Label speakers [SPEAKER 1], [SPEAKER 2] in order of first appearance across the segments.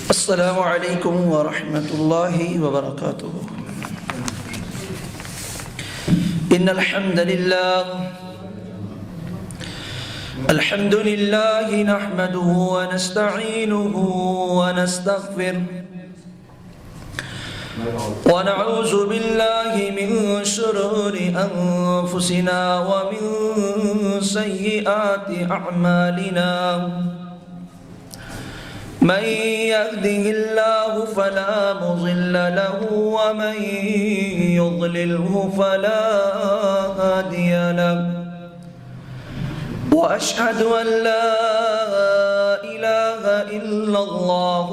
[SPEAKER 1] السلام علیکم ورحمۃ اللہ وبرکاتہ۔ ان الحمد للہ نحمده ونستعینه ونستغفره ونعوذ باللہ من شرور انفسنا ومن سیئات اعمالنا، من يهده الله فلا مضل له ومن يضلله فلا هادي له، وأشهد أن لا إله إلا الله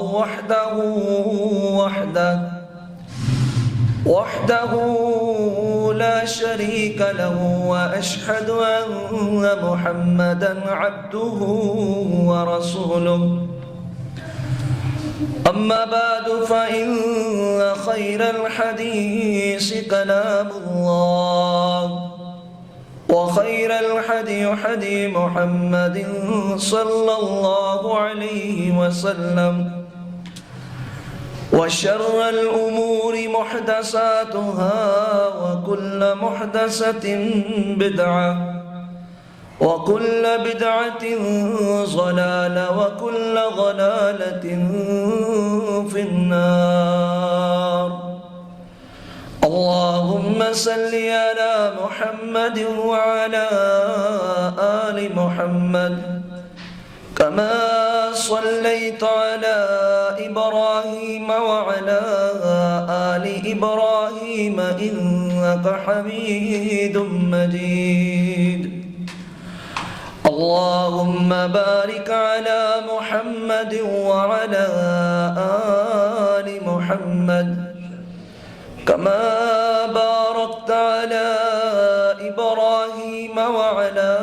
[SPEAKER 1] وحده لا شريك له، وأشهد أن محمدا عبده ورسوله، أما بعد فإن خير الحديث كلام الله، وخير الهدي هدي محمد صلى الله عليه وسلم، وشر الأمور محدثاتها وكل محدثة بدعة، وكل بدعة ضلالة، وكل ضلالة في النار۔ اللهم صل على محمد وعلى آل محمد كما صليت على إبراهيم وعلى آل إبراهيم إنك حميد مجيد۔ اللهم بارك على محمد وعلى آل محمد كما باركت على إبراهيم وعلى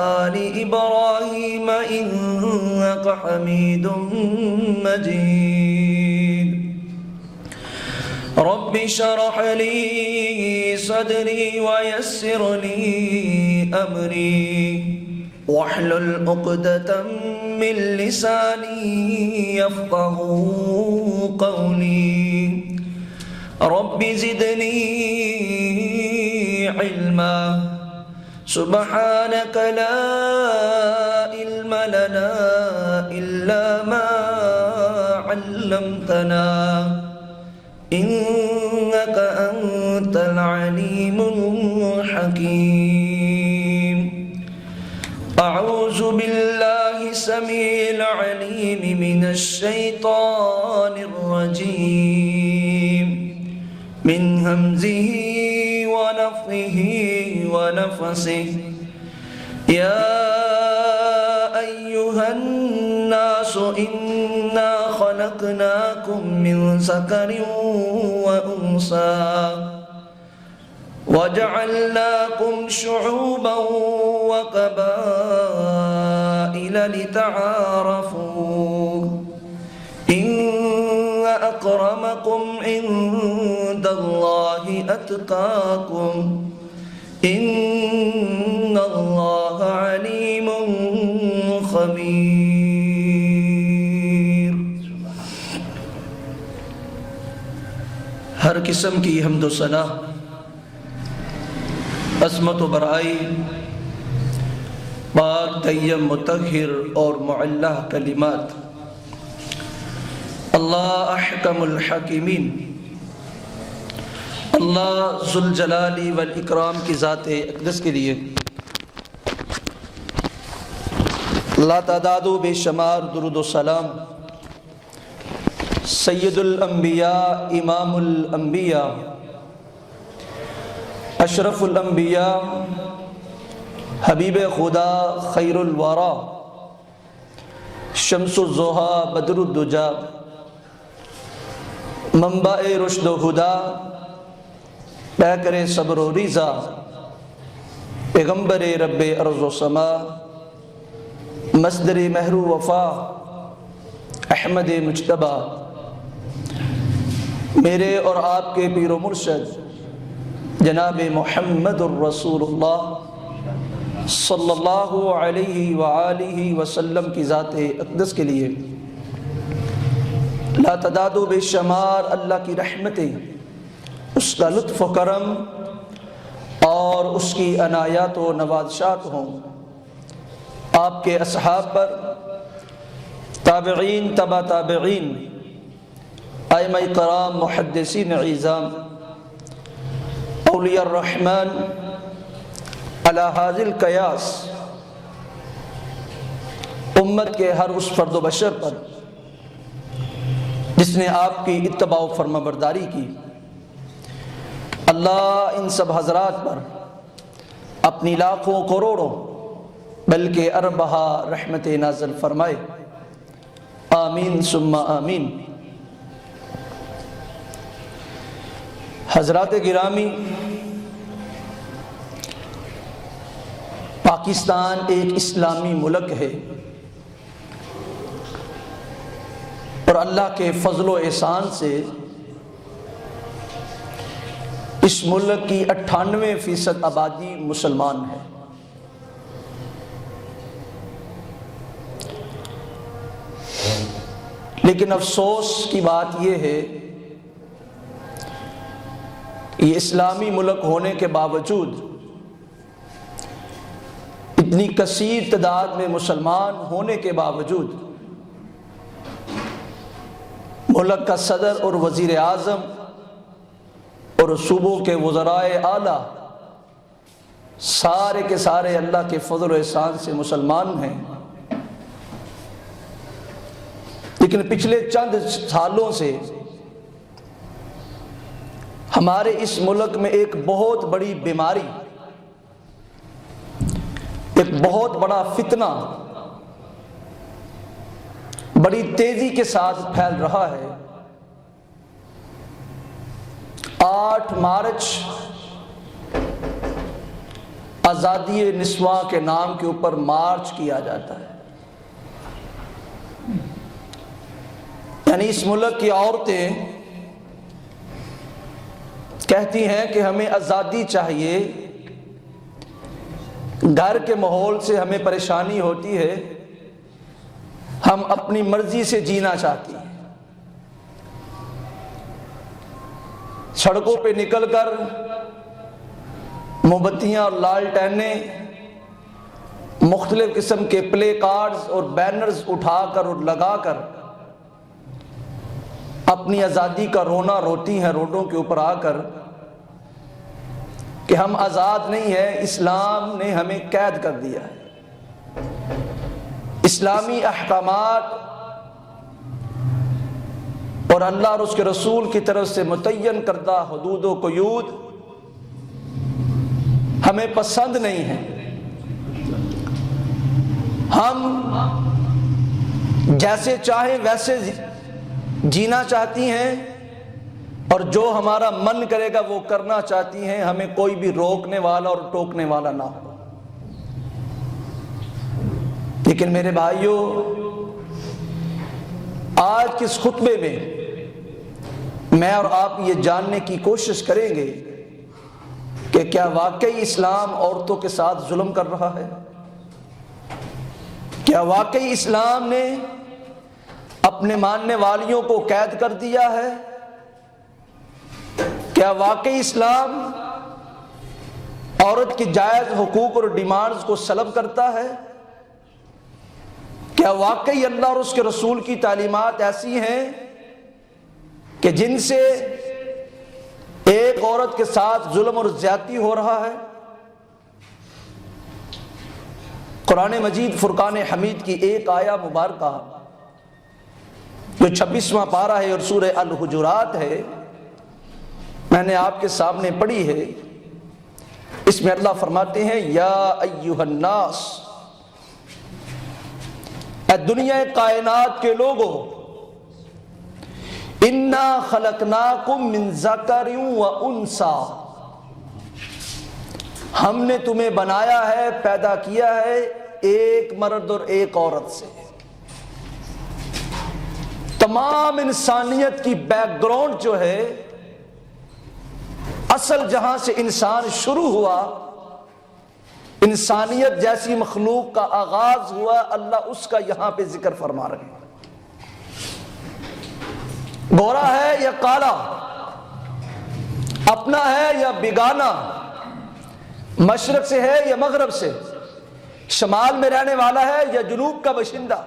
[SPEAKER 1] آل إبراهيم إنك حميد مجيد۔ رب اشرح لي صدري ويسر لي أمري واحلل عقدة من لساني يفقهوا قولي۔ رب زدني علما، سبحانك لا علم لنا إلا ما علمتنا إنك أنت العليم الحكيم۔ أعوذ بالله السميع العليم من الشيطان الرجيم، من همزه ونفخه ونفسه۔ يا أيها الناس إنا خلقناكم من ذكر وأنثى وجعلناكم شعوبا وقبائل لتعارفوا، إن أكرمكم عند الله أتقاكم، إن الله عليم خبير۔ ہر قسم کی حمد و ثنا، عظمت و بڑائی پاک طیب مطہر اور معلّہ کلمات اللہ احکم الحاکمین، اللہ ذوالجلال والاکرام کی ذات اقدس کے لیے لا تعداد و بے شمار درود و سلام سید الانبیاء، امام الانبیاء، اشرف الانبیاء، حبیب خدا، خیر الورا، شمس الضحیٰ، بدر الدجا، منبع رشد و ہدا، پیکر صبر و رضا، پیغمبر رب ارض و سما، مصدر مہر و وفا، احمد مجتبیٰ، میرے اور آپ کے پیر و مرشد جناب محمد الرسول اللہ صلی اللہ علیہ وآلہ وسلم کی ذات اقدس کے لیے لا تعداد و بے شمار اللہ کی رحمتیں، اس کا لطف و کرم اور اس کی عنایات و نوازشات ہوں آپ کے اصحاب پر، تابعین، تبع تابعین، ائمہ کرام، محدثین عظام، اولیاء الرحمن علی ھذا القیاس، امت کے ہر اس فرد و بشر پر جس نے آپ کی اتباع و فرما برداری کی۔ اللہ ان سب حضرات پر اپنی لاکھوں کروڑوں بلکہ اربہا رحمت نازل فرمائے، آمین ثم آمین۔ حضرات گرامی، پاکستان ایک اسلامی ملک ہے اور اللہ کے فضل و احسان سے اس ملک کی 98% آبادی مسلمان ہے۔ لیکن افسوس کی بات یہ ہے، یہ اسلامی ملک ہونے کے باوجود، اتنی کثیر تعداد میں مسلمان ہونے کے باوجود، ملک کا صدر اور وزیر اعظم اور صوبوں کے وزرائے اعلیٰ سارے کے سارے اللہ کے فضل و احسان سے مسلمان ہیں۔ لیکن پچھلے چند سالوں سے ہمارے اس ملک میں ایک بہت بڑی بیماری، ایک بہت بڑا فتنہ بڑی تیزی کے ساتھ پھیل رہا ہے۔ 8 مارچ آزادی نسواں کے نام کے اوپر مارچ کیا جاتا ہے، یعنی اس ملک کی عورتیں کہتی ہیں کہ ہمیں آزادی چاہیے، گھر کے ماحول سے ہمیں پریشانی ہوتی ہے، ہم اپنی مرضی سے جینا چاہتی ہیں۔ سڑکوں پہ نکل کر موم بتیاں اور لالٹینیں، مختلف قسم کے پلے کارڈز اور بینرز اٹھا کر اور لگا کر اپنی آزادی کا رونا روتی ہیں روڈوں کے اوپر آ کر کہ ہم آزاد نہیں ہیں، اسلام نے ہمیں قید کر دیا ہے۔ اسلامی احکامات اور اللہ اور اس کے رسول کی طرف سے متعین کردہ حدود و قیود ہمیں پسند نہیں ہیں۔ ہم جیسے چاہیں ویسے جینا چاہتی ہیں اور جو ہمارا من کرے گا وہ کرنا چاہتی ہیں، ہمیں کوئی بھی روکنے والا اور ٹوکنے والا نہ ہو۔ لیکن میرے بھائیوں، آج کے اس خطبے میں میں اور آپ یہ جاننے کی کوشش کریں گے کہ کیا واقعی اسلام عورتوں کے ساتھ ظلم کر رہا ہے؟ کیا واقعی اسلام نے اپنے ماننے والیوں کو قید کر دیا ہے؟ کیا واقعی اسلام عورت کی جائز حقوق اور ڈیمانڈز کو سلب کرتا ہے؟ کیا واقعی اللہ اور اس کے رسول کی تعلیمات ایسی ہیں کہ جن سے ایک عورت کے ساتھ ظلم اور زیادتی ہو رہا ہے؟ قرآن مجید فرقان حمید کی ایک آیہ مبارکہ جو 26واں پارہ ہے اور سورہ الحجرات ہے، میں نے آپ کے سامنے پڑھی ہے۔ اس میں اللہ فرماتے ہیں، یا ایھا الناس، اے دنیا کائنات کے لوگوں، انا خلقناکم من ذکر و انثی، ہم نے تمہیں بنایا ہے، پیدا کیا ہے ایک مرد اور ایک عورت سے۔ تمام انسانیت کی بیک گراؤنڈ جو ہے، اصل جہاں سے انسان شروع ہوا، انسانیت جیسی مخلوق کا آغاز ہوا، اللہ اس کا یہاں پہ ذکر فرما رہے ہیں۔ گورا ہے یا کالا، اپنا ہے یا بیگانہ، مشرق سے ہے یا مغرب سے، شمال میں رہنے والا ہے یا جنوب کا باشندہ،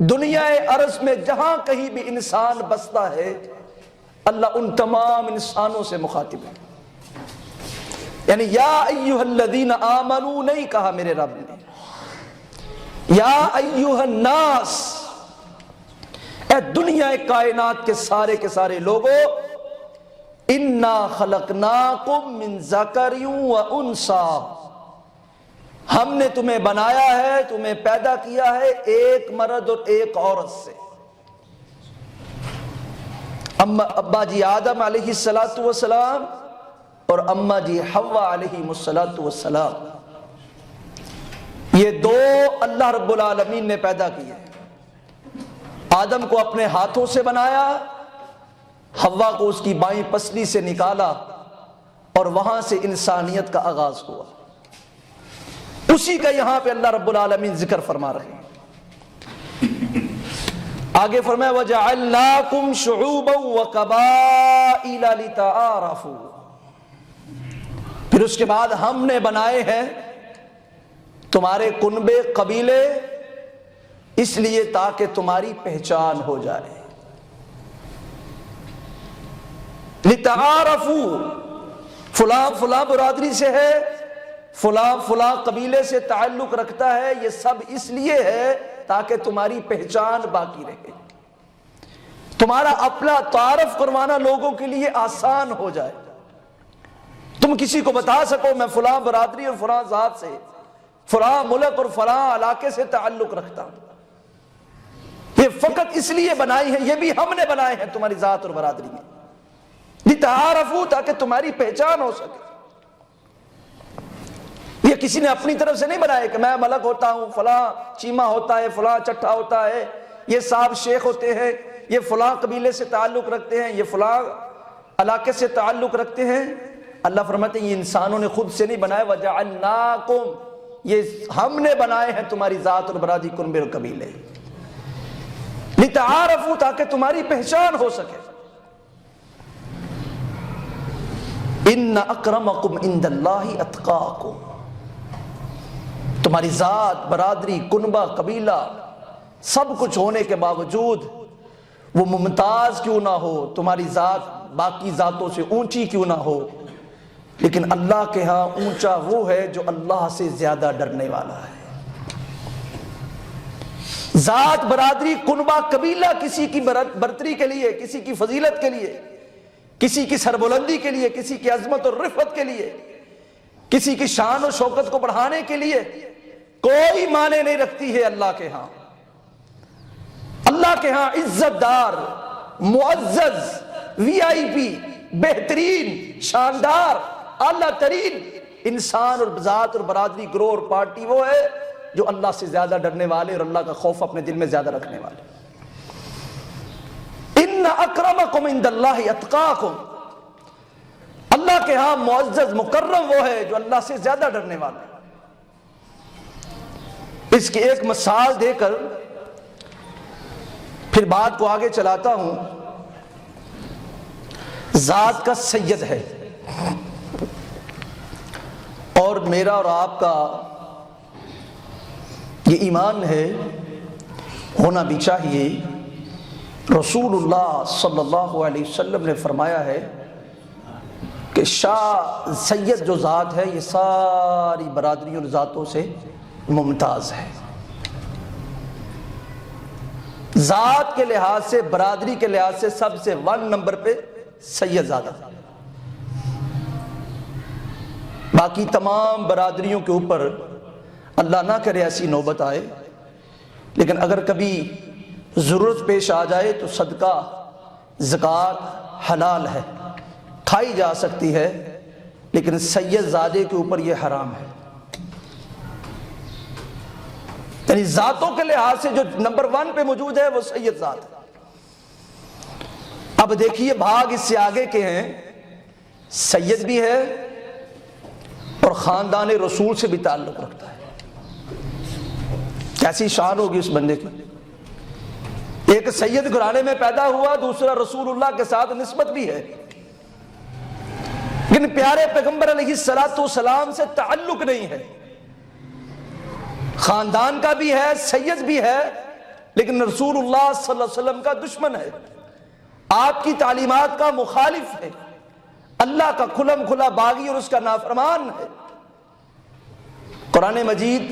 [SPEAKER 1] دنیا ارض میں جہاں کہیں بھی انسان بستا ہے اللہ ان تمام انسانوں سے مخاطب ہے۔ یعنی یا ایھا الذین آمنو نہیں کہا میرے رب نے، یا ایھا الناس، اے دنیا کائنات کے سارے لوگوں، انا خلقناکم من ذکر و انثی، ہم نے تمہیں بنایا ہے، تمہیں پیدا کیا ہے ایک مرد اور ایک عورت سے۔ ابا جی آدم علیہ السلام اور اماں جی حوا علیہ السلام، یہ دو اللہ رب العالمین نے پیدا کیے۔ آدم کو اپنے ہاتھوں سے بنایا، حوا کو اس کی بائیں پسلی سے نکالا، اور وہاں سے انسانیت کا آغاز ہوا۔ اسی کا یہاں پہ اللہ رب العالمین ذکر فرما رہے ہیں۔ آگے فرمایا وَجَعَلْنَاكُمْ شُعُوبًا وَقَبَائِلَ لِتَعَارَفُوا، پھر اس کے بعد ہم نے بنائے ہیں تمہارے کنبے قبیلے، اس لیے تاکہ تمہاری پہچان ہو جائے۔ لِتَعَارَفُوا، فلاں فلاں برادری سے ہے، فلاں فلاں قبیلے سے تعلق رکھتا ہے، یہ سب اس لیے ہے تاکہ تمہاری پہچان باقی رہے، تمہارا اپنا تعارف کروانا لوگوں کے لیے آسان ہو جائے، تم کسی کو بتا سکو میں فلاں برادری اور فلاں ذات سے، فلاں ملک اور فلاں علاقے سے تعلق رکھتا ہوں۔ یہ فقط اس لیے بنائی ہے، یہ بھی ہم نے بنائے ہیں تمہاری ذات اور برادری میں، لِتَعَارَفُوا، تاکہ تمہاری پہچان ہو سکے۔ یہ کسی نے اپنی طرف سے نہیں بنایا کہ میں ملک ہوتا ہوں، فلاں چیمہ ہوتا ہے، فلاں چٹھا ہوتا ہے، یہ صاحب شیخ ہوتے ہیں، یہ فلاں قبیلے سے تعلق رکھتے ہیں، یہ فلاں علاقے سے تعلق رکھتے ہیں۔ اللہ فرماتے ہیں یہ انسانوں نے خود سے نہیں بنایا، وَجَعَلْنَاكُمْ، یہ ہم نے بنائے ہیں تمہاری ذات اور برادری، کنبے اور قبیلے، لِتَعَارَفُوا، تاکہ تمہاری پہچان ہو سکے۔ إِنَّ أَكْرَمَكُمْ عِندَ اللَّهِ أَتْقَاكُمْ، تمہاری ذات، برادری، کنبہ، قبیلہ سب کچھ ہونے کے باوجود وہ ممتاز کیوں نہ ہو، تمہاری ذات باقی ذاتوں سے اونچی کیوں نہ ہو، لیکن اللہ کے ہاں اونچا وہ ہے جو اللہ سے زیادہ ڈرنے والا ہے۔ ذات، برادری، کنبہ، قبیلہ کسی کی برتری کے لیے، کسی کی فضیلت کے لیے، کسی کی سربلندی کے لیے، کسی کی عظمت اور رفعت کے لیے، کسی کی شان و شوکت کو بڑھانے کے لیے کوئی معنی نہیں رکھتی ہے۔ اللہ کے ہاں، اللہ کے ہاں عزت دار، معزز، وی آئی پی، بہترین، شاندار، اعلیٰ ترین انسان اور ذات اور برادری، گروہ اور پارٹی وہ ہے جو اللہ سے زیادہ ڈرنے والے اور اللہ کا خوف اپنے دل میں زیادہ رکھنے والے۔ ان اکرمکم عند اللہ اتقاکم، اللہ کے ہاں معزز مکرم وہ ہے جو اللہ سے زیادہ ڈرنے والا ہے۔ اس کی ایک مثال دے کر پھر بات کو آگے چلاتا ہوں۔ ذات کا سید ہے، اور میرا اور آپ کا یہ ایمان ہے، ہونا بھی چاہیے۔ رسول اللہ صلی اللہ علیہ وسلم نے فرمایا ہے کہ شاہ سید جو ذات ہے یہ ساری برادریوں اور ذاتوں سے ممتاز ہے۔ ذات کے لحاظ سے، برادری کے لحاظ سے سب سے 1 نمبر پہ سید زادہ، باقی تمام برادریوں کے اوپر اللہ نہ کرے ایسی نوبت آئے، لیکن اگر کبھی ضرورت پیش آ جائے تو صدقہ، زکوٰۃ حلال ہے، کھائی جا سکتی ہے، لیکن سید زادے کے اوپر یہ حرام ہے۔ یعنی ذاتوں کے لحاظ سے جو نمبر 1 پہ موجود ہے وہ سید ذات ہے۔ اب دیکھیے بھاگ اس سے آگے کے ہیں، سید بھی ہے اور خاندان رسول سے بھی تعلق رکھتا ہے۔ کیسی شان ہوگی اس بندے کی، ایک سید گھرانے میں پیدا ہوا، دوسرا رسول اللہ کے ساتھ نسبت بھی ہے، لیکن پیارے پیغمبر علیہ السلام سے تعلق نہیں ہے۔ خاندان کا بھی ہے، سید بھی ہے، لیکن رسول اللہ صلی اللہ علیہ وسلم کا دشمن ہے، آپ کی تعلیمات کا مخالف ہے، اللہ کا کھلم کھلا باغی اور اس کا نافرمان ہے۔ قرآن مجید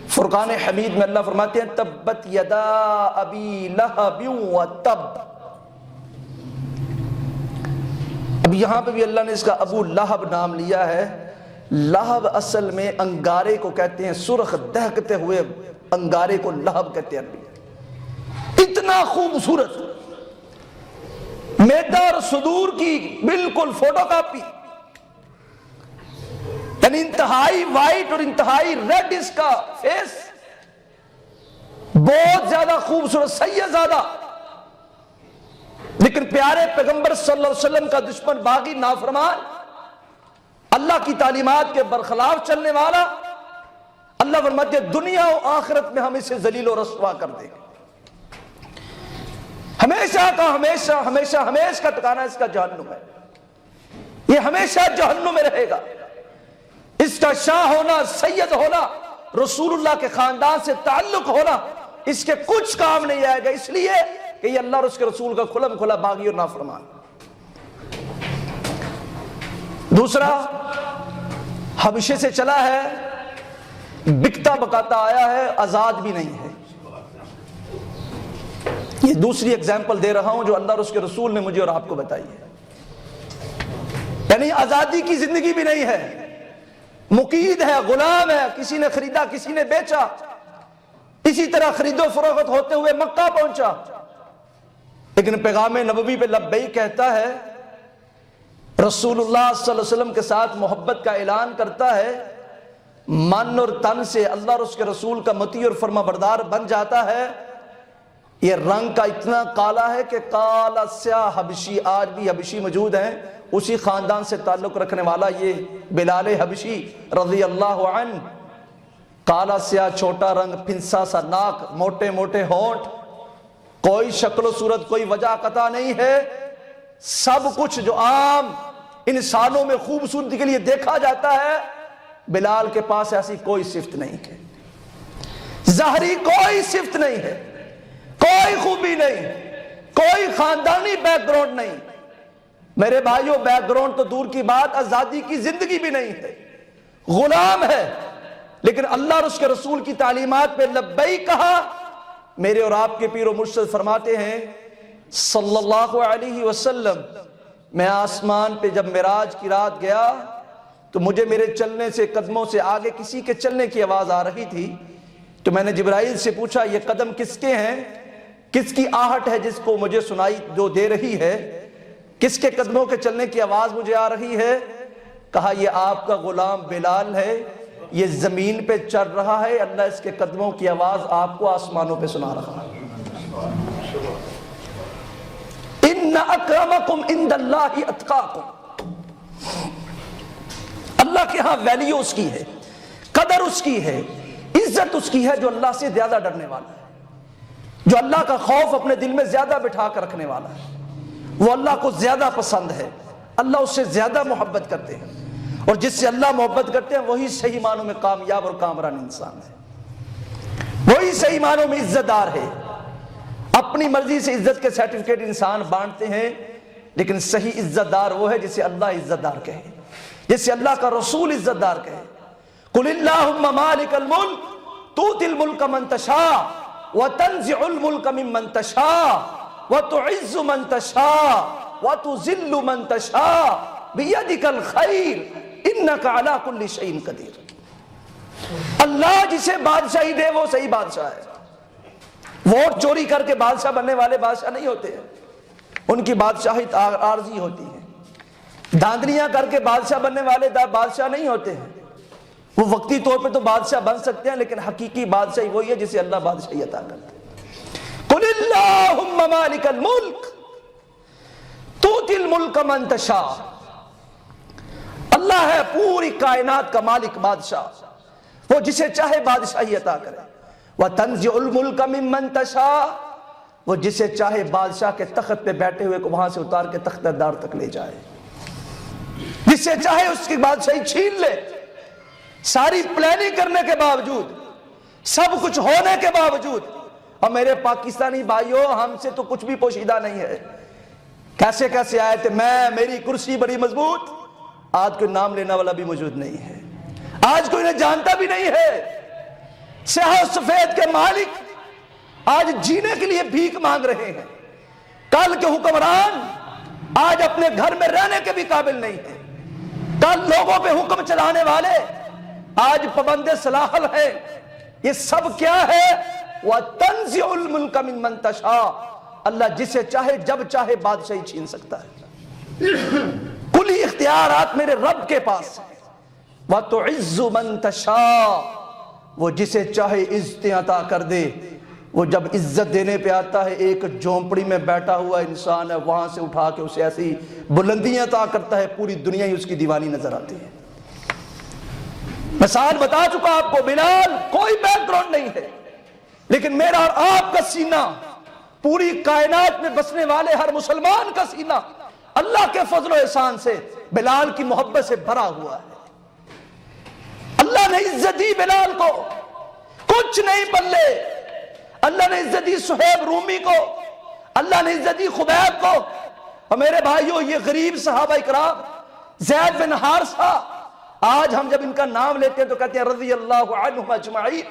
[SPEAKER 1] فرقان حمید میں اللہ فرماتے ہیں تبت یدا ابی لہب وتب۔ اب یہاں پہ بھی اللہ نے اس کا ابو لہب نام لیا ہے۔ لہب اصل میں انگارے کو کہتے ہیں، سرخ دہکتے ہوئے انگارے کو لہب کہتے ہیں۔ اتنا خوبصورت، میدا اور صدور کی بالکل فوٹو کاپی، یعنی انتہائی وائٹ اور انتہائی ریڈ اس کا فیس، بہت زیادہ خوبصورت، سید زیادہ، لیکن پیارے پیغمبر صلی اللہ علیہ وسلم کا دشمن، باغی، نافرمان، اللہ کی تعلیمات کے برخلاف چلنے والا۔ اللہ فرماتے ہیں دنیا و آخرت میں ہم اسے ذلیل و رسوا کر دیں گے۔ ہمیشہ کا ہمیشہ ہمیشہ ہمیشہ کا ٹھکانہ اس کا جہنم ہے، یہ ہمیشہ جہنم میں رہے گا۔ اس کا شاہ ہونا، سید ہونا، رسول اللہ کے خاندان سے تعلق ہونا اس کے کچھ کام نہیں آئے گا، اس لیے کہ یہ اللہ اور اس کے رسول کا کھلم کھلا باغی اور نافرمان۔ دوسرا، حبشے سے چلا ہے، بکتا بکاتا آیا ہے، آزاد بھی نہیں ہے۔ یہ دوسری اگزامپل دے رہا ہوں جو اللہ اور اس کے رسول نے مجھے اور آپ کو بتائی ہے، یعنی آزادی کی زندگی بھی نہیں ہے، مقید ہے، غلام ہے، کسی نے خریدا، کسی نے بیچا، اسی طرح خرید و فروخت ہوتے ہوئے مکہ پہنچا، لیکن پیغام نبوی پہ لبیک کہتا ہے، رسول اللہ صلی اللہ علیہ وسلم کے ساتھ محبت کا اعلان کرتا ہے، من اور تن سے اللہ اور اس کے رسول کا مطیع اور فرما بردار بن جاتا ہے۔ یہ رنگ کا اتنا کالا ہے کہ کالا سیاہ حبشی، آج بھی حبشی موجود ہیں، اسی خاندان سے تعلق رکھنے والا یہ بلال حبشی رضی اللہ عنہ، کالا سیاہ، چھوٹا رنگ، پھنسا سا ناک، موٹے موٹے ہونٹ، کوئی شکل و صورت، کوئی وجہ قطع نہیں ہے، سب کچھ جو عام انسانوں میں خوبصورتی کے لیے دیکھا جاتا ہے، بلال کے پاس ایسی کوئی صفت نہیں ہے، ظاہری کوئی صفت نہیں ہے، کوئی خوبی نہیں، کوئی خاندانی بیک گراؤنڈ نہیں۔ میرے بھائیوں، بیک گراؤنڈ تو دور کی بات، آزادی کی زندگی بھی نہیں ہے، غلام ہے، لیکن اللہ اور اس کے رسول کی تعلیمات پہ لبیک کہا۔ میرے اور آپ کے پیر و مرشد فرماتے ہیں صلی اللہ علیہ وسلم، میں آسمان پہ جب معراج کی رات گیا تو مجھے میرے چلنے سے، قدموں سے آگے کسی کے چلنے کی آواز آ رہی تھی، تو میں نے جبرائیل سے پوچھا یہ قدم کس کے ہیں، کس کی آہٹ ہے جس کو مجھے سنائی جو دے رہی ہے، کس کے قدموں کے چلنے کی آواز مجھے آ رہی ہے؟ کہا یہ آپ کا غلام بلال ہے، یہ زمین پہ چل رہا ہے، اللہ اس کے قدموں کی آواز آپ کو آسمانوں پہ سنا رہا ہے۔ ان اکرمکم عند اللہ اتقاکم، اللہ کے ہاں ویلیو اس کی ہے، قدر اس کی ہے، عزت اس کی ہے جو اللہ سے زیادہ ڈرنے والا ہے، جو اللہ کا خوف اپنے دل میں زیادہ بٹھا کر رکھنے والا ہے، وہ اللہ کو زیادہ پسند ہے، اللہ اس سے زیادہ محبت کرتے ہیں، اور جس سے اللہ محبت کرتے ہیں وہی صحیح معنوں میں کامیاب اور کامران انسان ہے، وہی صحیح معنوں میں عزت دار ہے۔ اپنی مرضی سے عزت کے سرٹیفکیٹ انسان بانٹتے ہیں، لیکن صحیح عزت دار وہ ہے جسے اللہ عزت دار کہے، جسے اللہ کا رسول عزت دار کہے۔ قل اللہم مالک الملک تؤتی الملک من تشاء وتنزع الملک ممن تشاء وتعز من تشاء وتذل من تشاء بیدک الخیر انک علی کل شیء قدیر۔ اللہ جسے بادشاہی دے وہ صحیح بادشاہ ہے۔ ووٹ چوری کر کے بادشاہ بننے والے بادشاہ نہیں ہوتے ہیں، ان کی بادشاہت عارضی ہوتی ہے۔ دھاندلیاں کر کے بادشاہ بننے والے بادشاہ نہیں ہوتے ہیں، وہ وقتی طور پہ تو بادشاہ بن سکتے ہیں، لیکن حقیقی بادشاہی وہی ہے جسے اللہ بادشاہی عطا کرتا ہے۔ قل اللہم مالک الملک تؤتی الملک من تشاء، اللہ ہے پوری کائنات کا مالک، بادشاہ، وہ جسے چاہے بادشاہی عطا کرے۔ وَتَنزِعُ الْمُلْكَ مِمَّن تَشَاءُ، وہ جسے چاہے بادشاہ کے تخت پہ بیٹھے ہوئے کو وہاں سے اتار کے تخت دار تک لے جائے، جسے چاہے اس کی بادشاہی چھین لے، ساری پلاننگ کرنے کے باوجود، سب کچھ ہونے کے باوجود۔ اور میرے پاکستانی بھائیوں، ہم سے تو کچھ بھی پوشیدہ نہیں ہے، کیسے کیسے آئے تھے، میری کرسی بڑی مضبوط، آج کوئی نام لینے والا بھی موجود نہیں ہے، آج کوئی انہیں جانتا بھی نہیں ہے۔ سیاہ و سفید کے مالک آج جینے کے لیے بھیک مانگ رہے ہیں، کل کے حکمران آج اپنے گھر میں رہنے کے بھی قابل نہیں ہیں، کل لوگوں پہ حکم چلانے والے آج پابند سلاحل ہے۔ یہ سب کیا ہے؟ وَتَنزِعُ الْمُلْكَ مِمَّن تَشَاءُ، اللہ جسے چاہے جب چاہے بادشاہی چھین سکتا ہے، کلی اختیارات میرے رب کے پاس ہیں۔ وَتُعِزُّ مَن تَشَاءُ، وہ جسے چاہے عزتیں عطا کر دے۔ وہ جب عزت دینے پہ آتا ہے، ایک جھونپڑی میں بیٹھا ہوا انسان ہے، وہاں سے اٹھا کے اسے ایسی بلندیاں عطا کرتا ہے، پوری دنیا ہی اس کی دیوانی نظر آتی ہے۔ مثال بتا چکا آپ کو، بلال کوئی بیک گراؤنڈ نہیں ہے، لیکن میرا اور آپ کا سینہ، پوری کائنات میں بسنے والے ہر مسلمان کا سینہ اللہ کے فضل و احسان سے بلال کی محبت سے بھرا ہوا ہے۔ اللہ نے عزت دی بلال کو، کچھ نہیں پلے۔ اللہ نے عزت دی صہیب رومی کو، اللہ نے عزت دی خبیب کو۔ اور میرے بھائیوں، یہ غریب صحابہ اکرام، زید بن حارثہ، آج ہم جب ان کا نام لیتے ہیں تو کہتے ہیں رضی اللہ عنہم اجمعین،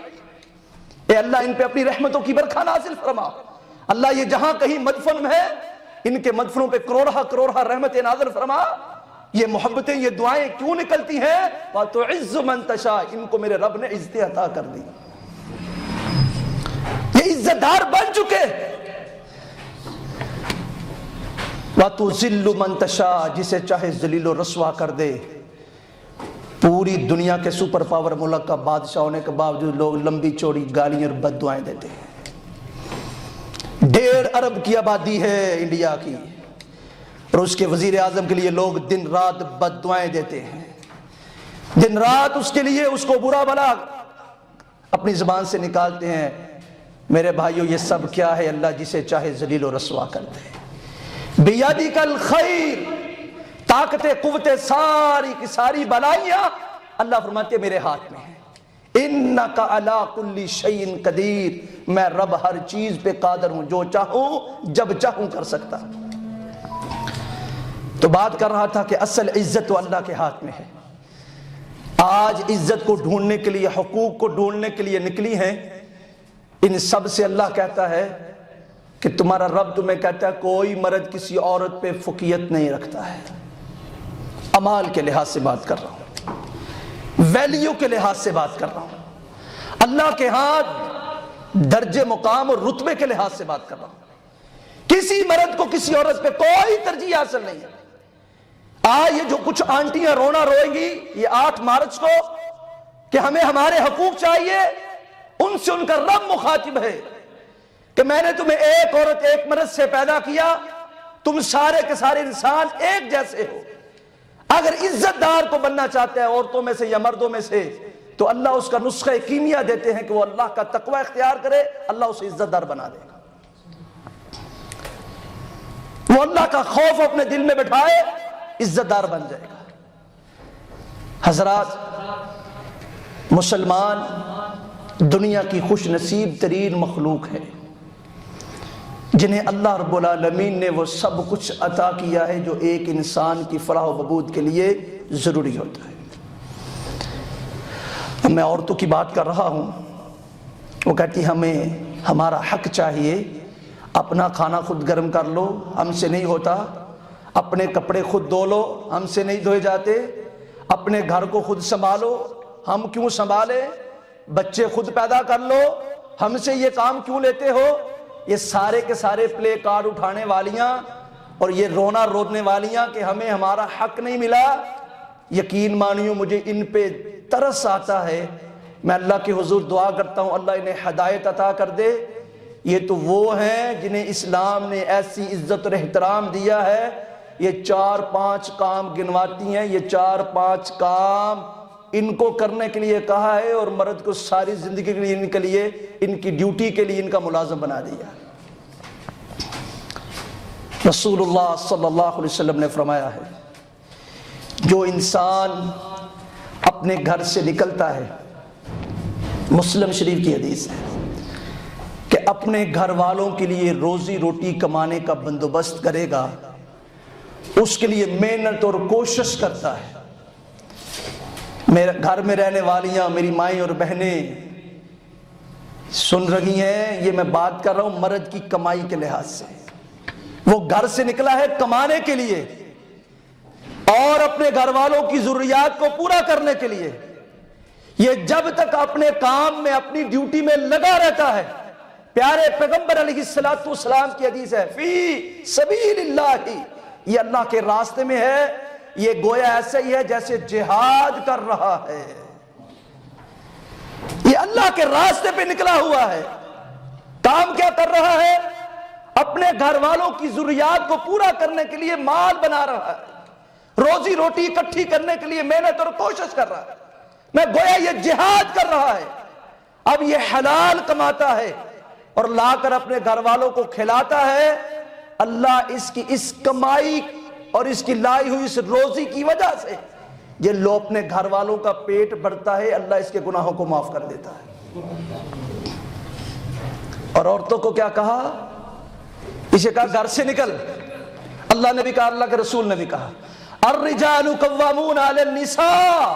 [SPEAKER 1] اے اللہ ان پہ اپنی رحمتوں کی برکھا نازل فرما۔ اللہ یہ جہاں کہیں مدفن ہے، ان کے مدفنوں پہ کروڑہ کروڑہ رحمتیں نازل فرما۔ یہ محبتیں، یہ دعائیں کیوں نکلتی ہیں؟ وَتُعِزُّ مَن تَشَاءُ، ان کو میرے رب نے عزت عطا کر دی، یہ عزت دار بن چکے۔ وَتُذِلُّ مَن تَشَاءُ، جسے چاہے ذلیل و رسوا کر دے۔ پوری دنیا کے سپر پاور ملک کا بادشاہ ہونے کے باوجود لوگ لمبی چوڑی گالیاں اور بد دعائیں دیتے ہیں۔ 1.5 ارب کی آبادی ہے انڈیا کی، اور اس کے وزیر اعظم کے لیے لوگ دن رات بد دعائیں دیتے ہیں، دن رات اس کے لیے اس کو برا بلا اپنی زبان سے نکالتے ہیں۔ میرے بھائیوں، یہ سب کیا ہے؟ اللہ جسے چاہے ذلیل و رسوا کر دے۔ بیدک الخیر، طاقتیں قوتیں ساری کی ساری بلائیاں اللہ فرماتے ہیں میرے ہاتھ میں ہیں۔ انک علی کل شیء قدیر، میں رب ہر چیز پہ قادر ہوں، جو چاہوں جب چاہوں کر سکتا۔ تو بات کر رہا تھا کہ اصل عزت تو اللہ کے ہاتھ میں ہے۔ آج عزت کو ڈھونڈنے کے لیے، حقوق کو ڈھونڈنے کے لیے نکلی ہیں، ان سب سے اللہ کہتا ہے کہ تمہارا رب تمہیں کہتا ہے کوئی مرد کسی عورت پہ فقیت نہیں رکھتا ہے۔ امال کے لحاظ سے بات کر رہا ہوں، ویلیو کے لحاظ سے بات کر رہا ہوں، اللہ کے ہاتھ درجے مقام اور رتبے کے لحاظ سے بات کر رہا ہوں۔ کسی مرد کو کسی عورت پہ کوئی ترجیح حاصل نہیں ہے۔ یہ جو کچھ آنٹیاں رونا روئیں گی یہ 8 مارچ کو کہ ہمیں ہمارے حقوق چاہیے، ان سے ان کا رب مخاطب ہے کہ میں نے تمہیں ایک عورت ایک مرد سے پیدا کیا، تم سارے کے سارے انسان ایک جیسے ہو۔ اگر عزت دار کو بننا چاہتا ہے عورتوں میں سے یا مردوں میں سے، تو اللہ اس کا نسخہ کیمیا دیتے ہیں کہ وہ اللہ کا تقوی اختیار کرے، اللہ اسے عزت دار بنا دے گا۔ وہ اللہ کا خوف اپنے دل میں بٹھائے، عزت دار بن جائے گا۔ حضرات، مسلمان دنیا کی خوش نصیب ترین مخلوق ہے جنہیں اللہ رب العالمین نے وہ سب کچھ عطا کیا ہے جو ایک انسان کی فلاح و بہبود کے لیے ضروری ہوتا ہے۔ میں عورتوں کی بات کر رہا ہوں، وہ کہتی ہمیں ہمارا حق چاہیے، اپنا کھانا خود گرم کر لو، ہم سے نہیں ہوتا، اپنے کپڑے خود دھو لو، ہم سے نہیں دھوئے جاتے، اپنے گھر کو خود سنبھالو، ہم کیوں سنبھالے، بچے خود پیدا کر لو، ہم سے یہ کام کیوں لیتے ہو۔ یہ سارے کے سارے پلے کارڈ اٹھانے والیاں اور یہ رونا رودنے والیاں کہ ہمیں ہمارا حق نہیں ملا، یقین مانیو مجھے ان پہ ترس آتا ہے۔ میں اللہ کے حضور دعا کرتا ہوں اللہ انہیں ہدایت عطا کر دے۔ یہ تو وہ ہیں جنہیں اسلام نے ایسی عزت اور احترام دیا ہے، یہ 4-5 کام گنواتی ہیں، یہ 4-5 کام ان کو کرنے کے لیے کہا ہے، اور مرد کو ساری زندگی کے لیے ان کی ڈیوٹی کے لیے ان کا ملازم بنا دیا۔ رسول اللہ صلی اللہ علیہ وسلم نے فرمایا ہے جو انسان اپنے گھر سے نکلتا ہے، مسلم شریف کی حدیث ہے کہ اپنے گھر والوں کے لیے روزی روٹی کمانے کا بندوبست کرے گا، اس کے لیے محنت اور کوشش کرتا ہے۔ میرے گھر میں رہنے والیاں، میری مائیں اور بہنیں سن رہی ہیں، یہ میں بات کر رہا ہوں مرد کی کمائی کے لحاظ سے۔ وہ گھر سے نکلا ہے کمانے کے لیے اور اپنے گھر والوں کی ضروریات کو پورا کرنے کے لیے۔ یہ جب تک اپنے کام میں، اپنی ڈیوٹی میں لگا رہتا ہے، پیارے پیغمبر علیہ السلام کی حدیث ہے فی سبیل اللہ، یہ اللہ کے راستے میں ہے، یہ گویا ایسا ہی ہے جیسے جہاد کر رہا ہے، یہ اللہ کے راستے پہ نکلا ہوا ہے۔ کام کیا کر رہا ہے؟ اپنے گھر والوں کی ضروریات کو پورا کرنے کے لیے مال بنا رہا ہے، روزی روٹی اکٹھی کرنے کے لیے محنت اور کوشش کر رہا ہے، میں گویا یہ جہاد کر رہا ہے۔ اب یہ حلال کماتا ہے اور لا کر اپنے گھر والوں کو کھلاتا ہے، اللہ اس کی اس کمائی اور اس کی لائی ہوئی اس روزی کی وجہ سے یہ لو اپنے گھر والوں کا پیٹ بھرتا ہے، اللہ اس کے گناہوں کو معاف کر دیتا ہے۔ اور عورتوں کو کیا کہا؟ اسے کہا گھر سے نکل، اللہ نے بھی کہا، اللہ کے رسول نے بھی کہا الرجال قوامون علی النساء،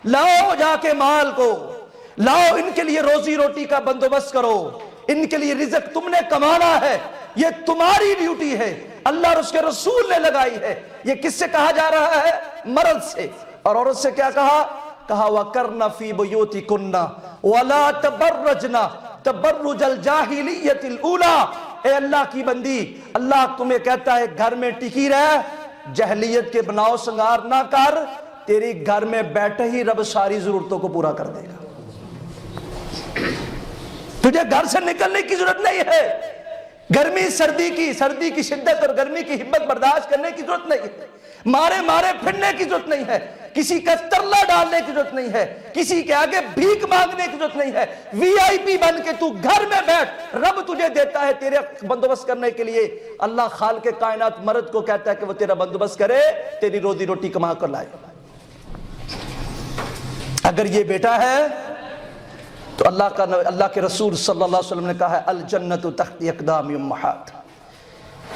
[SPEAKER 1] لاؤ جا کے مال کو، لاؤ ان کے لیے روزی روٹی کا بندوبست کرو، ان کے لیے رزق تم نے کمانا ہے، یہ تمہاری ڈیوٹی ہے، اللہ اور اس کے رسول نے لگائی ہے۔ یہ کس سے کہا جا رہا ہے؟ مرد سے۔ اور عورت سے کیا کہا؟ کہا وَقَرْنَ فِي بُيُوتِكُنَّ وَلَا تَبَرَّجْنَ تَبَرُّجَ الْجَاهِلِيَّةِ الْأُولَى، اے اللہ کی بندی، اللہ تمہیں کہتا ہے گھر میں ٹکی رہ، جہلیت کے بناؤ سنگار نہ کر، تیری گھر میں بیٹھے ہی رب ساری ضرورتوں کو پورا کر دے گا۔ تجھے گھر سے نکلنے کی ضرورت نہیں ہے، گرمی سردی کی شدت اور گرمی کی ہمت برداشت کرنے کی ضرورت نہیں ہے، مارے پھرنے کی ضرورت نہیں ہے، کسی کا ترلا ڈالنے کی ضرورت نہیں ہے، کسی کے آگے بھیک مانگنے کی ضرورت نہیں ہے، وی آئی پی بن کے تو گھر میں بیٹھ، رب تجھے دیتا ہے تیرے بندوبست کرنے کے لیے۔ اللہ خالق کائنات مرد کو کہتا ہے کہ وہ تیرا بندوبست کرے، تیری روزی روٹی کما کر لائے۔ اگر یہ بیٹا ہے تو اللہ کے رسول صلی اللہ علیہ وسلم نے کہا ہے الجنت تحت اقدام امہات،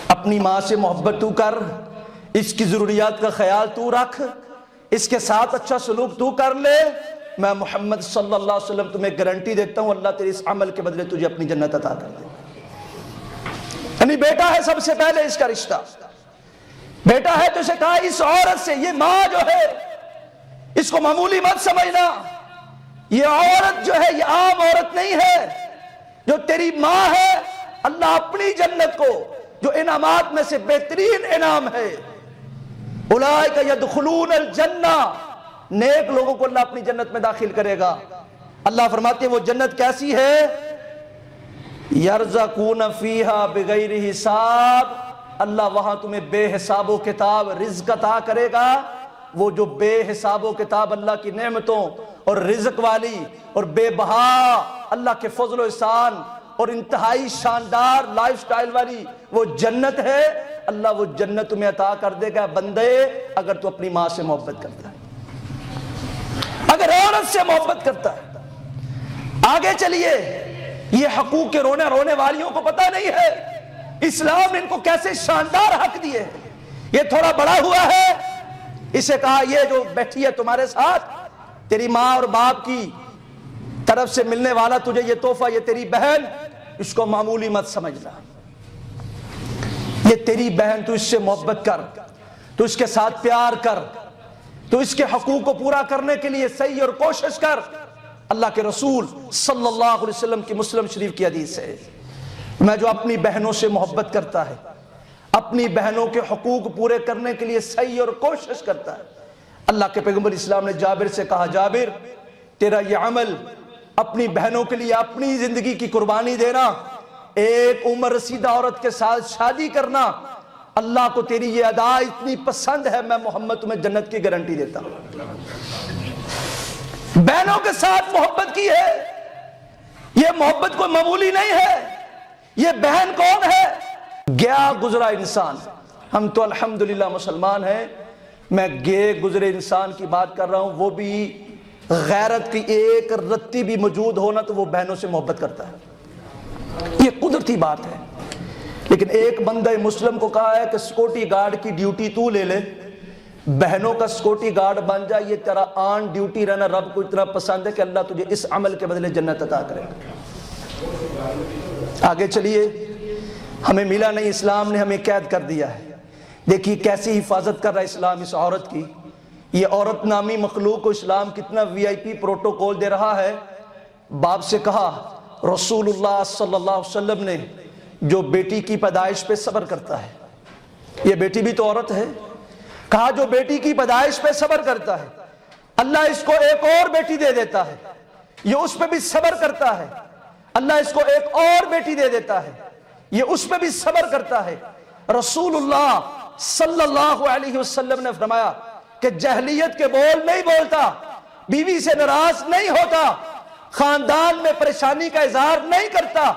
[SPEAKER 1] اپنی ماں سے محبت تو کر، اس کی ضروریات کا خیال تو رکھ، اس کے ساتھ اچھا سلوک تو کر لے، میں محمد صلی اللہ علیہ وسلم تمہیں گارنٹی دیتا ہوں اللہ تیرے اس عمل کے بدلے تجھے اپنی جنت عطا کر دے۔ یعنی بیٹا ہے سب سے پہلے اس کا رشتہ، بیٹا ہے تو اسے کہا اس عورت سے، یہ ماں جو ہے اس کو معمولی مت سمجھنا، یہ عورت جو ہے یہ عام عورت نہیں ہے، جو تیری ماں ہے، اللہ اپنی جنت کو جو انعامات میں سے بہترین انعام ہے، اولئک یدخلون الجنہ، نیک لوگوں کو اللہ اپنی جنت میں داخل کرے گا۔ اللہ فرماتے ہیں وہ جنت کیسی ہے؟ یرزقون فیہا بغیر حساب، اللہ وہاں تمہیں بے حساب و کتاب رزق عطا کرے گا۔ وہ جو بے حساب و کتاب اللہ کی نعمتوں اور رزق والی اور بے بہا اللہ کے فضل و احسان اور انتہائی شاندار لائف سٹائل والی وہ جنت ہے، اللہ وہ جنت تمہیں عطا کر دے گا بندے، اگر تو اپنی ماں سے محبت کرتا ہے، اگر عورت سے محبت کرتا ہے۔ آگے چلیے، یہ حقوق کے رونے والیوں کو پتہ نہیں ہے اسلام نے ان کو کیسے شاندار حق دیے۔ یہ تھوڑا بڑا ہوا ہے، اسے کہا یہ جو بیٹھی ہے تمہارے ساتھ، تیری ماں اور باپ کی طرف سے ملنے والا تجھے یہ تحفہ، یہ تیری بہن، اس کو معمولی مت سمجھنا، یہ تیری بہن، تو اس سے محبت کر، تو اس کے ساتھ پیار کر، تو اس کے حقوق کو پورا کرنے کے لیے صحیح اور کوشش کر۔ اللہ کے رسول صلی اللہ علیہ وسلم کی مسلم شریف کی حدیث ہے، میں جو اپنی بہنوں سے محبت کرتا ہے، اپنی بہنوں کے حقوق پورے کرنے کے لیے صحیح اور کوشش کرتا ہے، اللہ کے پیغمبر اسلام نے جابر سے کہا جابر تیرا یہ عمل اپنی بہنوں کے لیے اپنی زندگی کی قربانی دینا، ایک عمر رسیدہ عورت کے ساتھ شادی کرنا، اللہ کو تیری یہ ادا اتنی پسند ہے، میں محمد تمہیں جنت کی گارنٹی دیتا ہوں۔ بہنوں کے ساتھ محبت کی ہے، یہ محبت کوئی معمولی نہیں ہے۔ یہ بہن کون ہے؟ گیا گزرا انسان، ہم تو الحمدللہ مسلمان ہیں، میں گئے گزرے انسان کی بات کر رہا ہوں، وہ بھی غیرت کی ایک رتی بھی موجود ہونا تو وہ بہنوں سے محبت کرتا ہے، یہ قدرتی بات ہے۔ لیکن ایک بندہ مسلم کو کہا ہے کہ سیکورٹی گارڈ کی ڈیوٹی تو لے لے، بہنوں کا سیکورٹی گارڈ بن جا، یہ تیرا آن ڈیوٹی رہنا رب کو اتنا پسند ہے کہ اللہ تجھے اس عمل کے بدلے جنت عطا کرے۔ آگے چلیے، ہمیں ملا نہیں، اسلام نے ہمیں قید کر دیا ہے۔ دیکھیے کیسی حفاظت کر رہا ہے اسلام اس عورت کی، یہ عورت نامی مخلوق کو اسلام کتنا وی آئی پی پروٹوکول دے رہا ہے۔ باپ سے کہا رسول اللہ صلی اللہ علیہ وسلم نے جو بیٹی کی پیدائش پہ صبر کرتا ہے، یہ بیٹی بھی تو عورت ہے، کہا جو بیٹی کی پیدائش پہ صبر کرتا ہے اللہ اس کو ایک اور بیٹی دے دیتا ہے، یہ اس پہ بھی صبر کرتا ہے اللہ اس کو ایک اور بیٹی دے دیتا ہے، یہ اس پہ بھی صبر کرتا ہے۔ رسول اللہ صلی اللہ علیہ وسلم نے فرمایا کہ جہلیت کے بول نہیں بولتا، بیوی سے ناراض نہیں ہوتا، خاندان میں پریشانی کا اظہار نہیں کرتا،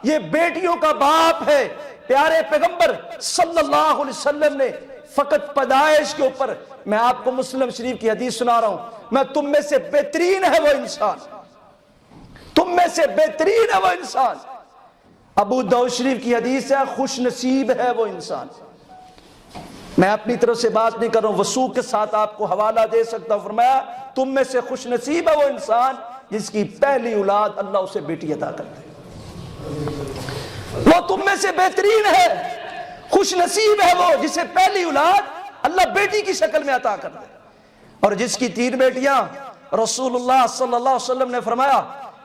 [SPEAKER 1] یہ بیٹیوں کا باپ ہے۔ پیارے پیغمبر صلی اللہ علیہ وسلم نے فقط پیدائش کے اوپر، میں آپ کو مسلم شریف کی حدیث سنا رہا ہوں، میں تم میں سے بہترین ہے وہ انسان، تم میں سے بہترین ہے وہ انسان۔ ابو داؤد شریف کی حدیث ہے خوش نصیب ہے وہ انسان۔ میں اپنی طرف سے بات نہیں کر رہا ہوں، وثوق کے ساتھ آپ کو حوالہ دے سکتا ہوں، فرمایا تم میں سے خوش نصیب ہے وہ انسان جس کی پہلی اولاد اللہ اسے بیٹی عطا کرتا ہے، وہ تم میں سے بہترین ہے، خوش نصیب ہے وہ جسے پہلی اولاد اللہ بیٹی کی شکل میں عطا کرتا ہے۔ اور جس کی 3 بیٹیاں، رسول اللہ صلی اللہ علیہ وسلم نے فرمایا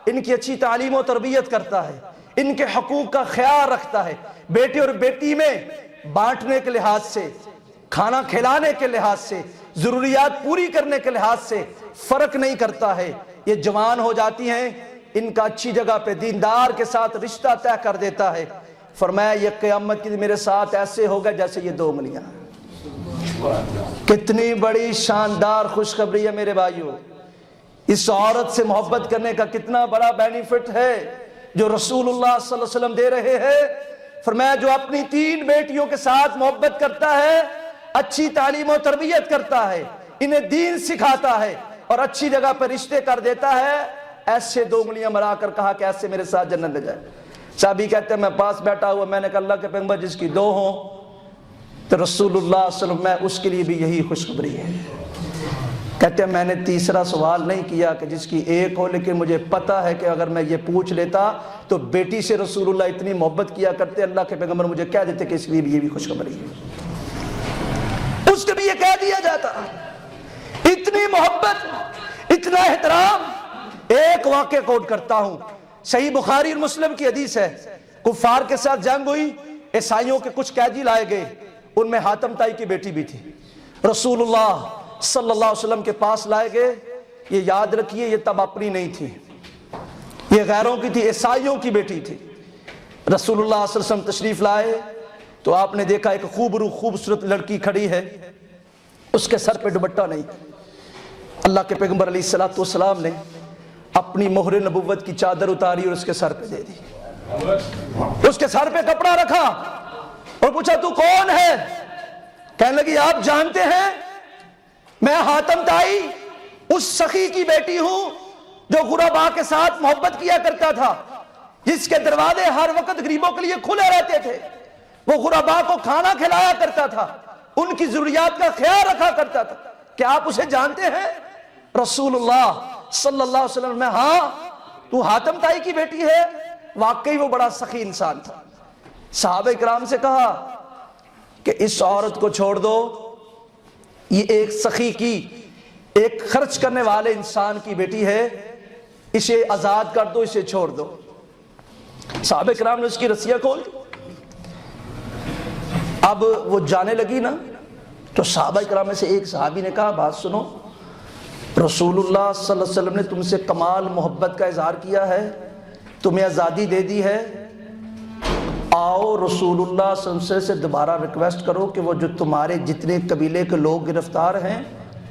[SPEAKER 1] ان کی اچھی تعلیم و تربیت کرتا ہے، ان کے حقوق کا خیال رکھتا ہے، بیٹے اور بیٹی میں بانٹنے کے لحاظ سے، کھانا کھلانے کے لحاظ سے، ضروریات پوری کرنے کے لحاظ سے فرق نہیں کرتا ہے۔ یہ جوان ہو جاتی ہیں، ان کا اچھی جگہ پہ دیندار کے ساتھ رشتہ طے کر دیتا ہے۔ فرمایا یہ قیامت کی میرے ساتھ ایسے ہوگا جیسے یہ 2 انگلیاں۔ کتنی بڑی شاندار خوشخبری ہے میرے بھائیوں، اس عورت سے محبت کرنے کا کتنا بڑا بینیفٹ ہے جو رسول اللہ صلی اللہ علیہ وسلم دے رہے ہیں۔ فرمایا جو اپنی 3 بیٹیوں کے ساتھ محبت کرتا ہے، اچھی تعلیم و تربیت کرتا ہے، انہیں دین سکھاتا ہے اور اچھی جگہ پر رشتے کر دیتا ہے، ایسے 2 انگلیاں ملا کر کہا کہ ایسے میرے ساتھ جنت لے جائے۔ صحابی کہتے ہیں میں پاس بیٹھا ہوا، میں نے کہا اللہ کے پیغمبر جس کی 2 ہوں تو رسول اللہ صلی اللہ علیہ وسلم میں اس کے لیے بھی یہی خوشخبری ہے۔ کہتے ہیں میں نے تیسرا سوال نہیں کیا کہ جس کی 1 ہو، لیکن مجھے پتا ہے کہ اگر میں یہ پوچھ لیتا تو بیٹی سے رسول اللہ اتنی محبت کیا کرتے، اللہ کے پیغمبر مجھے کہہ دیتے کہ اس کے لیے بھی یہ بھی خوشخبری ہے، اس کے بھی یہ کہہ دیا جاتا۔ اتنی محبت، اتنا احترام۔ ایک واقعہ کوٹ کرتا ہوں، صحیح بخاری اور مسلم کی حدیث ہے، کفار کے ساتھ جنگ ہوئی، عیسائیوں کے کچھ قیدی لائے گئے، ان میں حاتم طائی کی بیٹی بھی تھی، رسول اللہ صلی اللہ علیہ وسلم کے پاس لائے گئے۔ یہ یاد رکھیے یہ تب اپنی نہیں تھی، یہ غیروں کی تھی، عیسائیوں کی بیٹی تھی۔ رسول اللہ صلی اللہ علیہ وسلم تشریف لائے تو آپ نے دیکھا ایک خوبصورت لڑکی کھڑی ہے، اس کے سر پہ دوپٹہ نہیں۔ اللہ کے پیغمبر علیہ الصلوۃ والسلام نے اپنی مہر نبوت کی چادر اتاری اور اس کے سر پہ دے دی، اس کے سر پہ کپڑا رکھا اور پوچھا تو کون ہے؟ کہنے لگی آپ جانتے ہیں میں حاتم طائی اس سخی کی بیٹی ہوں جو غرباء کے ساتھ محبت کیا کرتا تھا، جس کے دروازے ہر وقت غریبوں کے لیے کھلے رہتے تھے، وہ غرباء کو کھانا کھلایا کرتا تھا، ان کی ضروریات کا خیال رکھا کرتا تھا، کیا آپ اسے جانتے ہیں؟ رسول اللہ صلی اللہ علیہ وسلم میں ہاں تو حاتم طائی کی بیٹی ہے۔ واقعی وہ بڑا سخی انسان تھا۔ صحابہ کرام سے کہا کہ اس عورت کو چھوڑ دو، یہ ایک سخی کی، ایک خرچ کرنے والے انسان کی بیٹی ہے، اسے آزاد کر دو، اسے چھوڑ دو۔ صحابہ کرام نے اس کی رسیاں کھول دی۔ اب وہ جانے لگی نا تو صحابہ کرام میں سے ایک صحابی نے کہا بات سنو، رسول اللہ صلی اللہ علیہ وسلم نے تم سے کمال محبت کا اظہار کیا ہے، تمہیں آزادی دے دی ہے، آؤ رسول اللہ صلی اللہ علیہ وسلم سے دوبارہ ریکویسٹ کرو کہ وہ جو تمہارے جتنے قبیلے کے لوگ گرفتار ہیں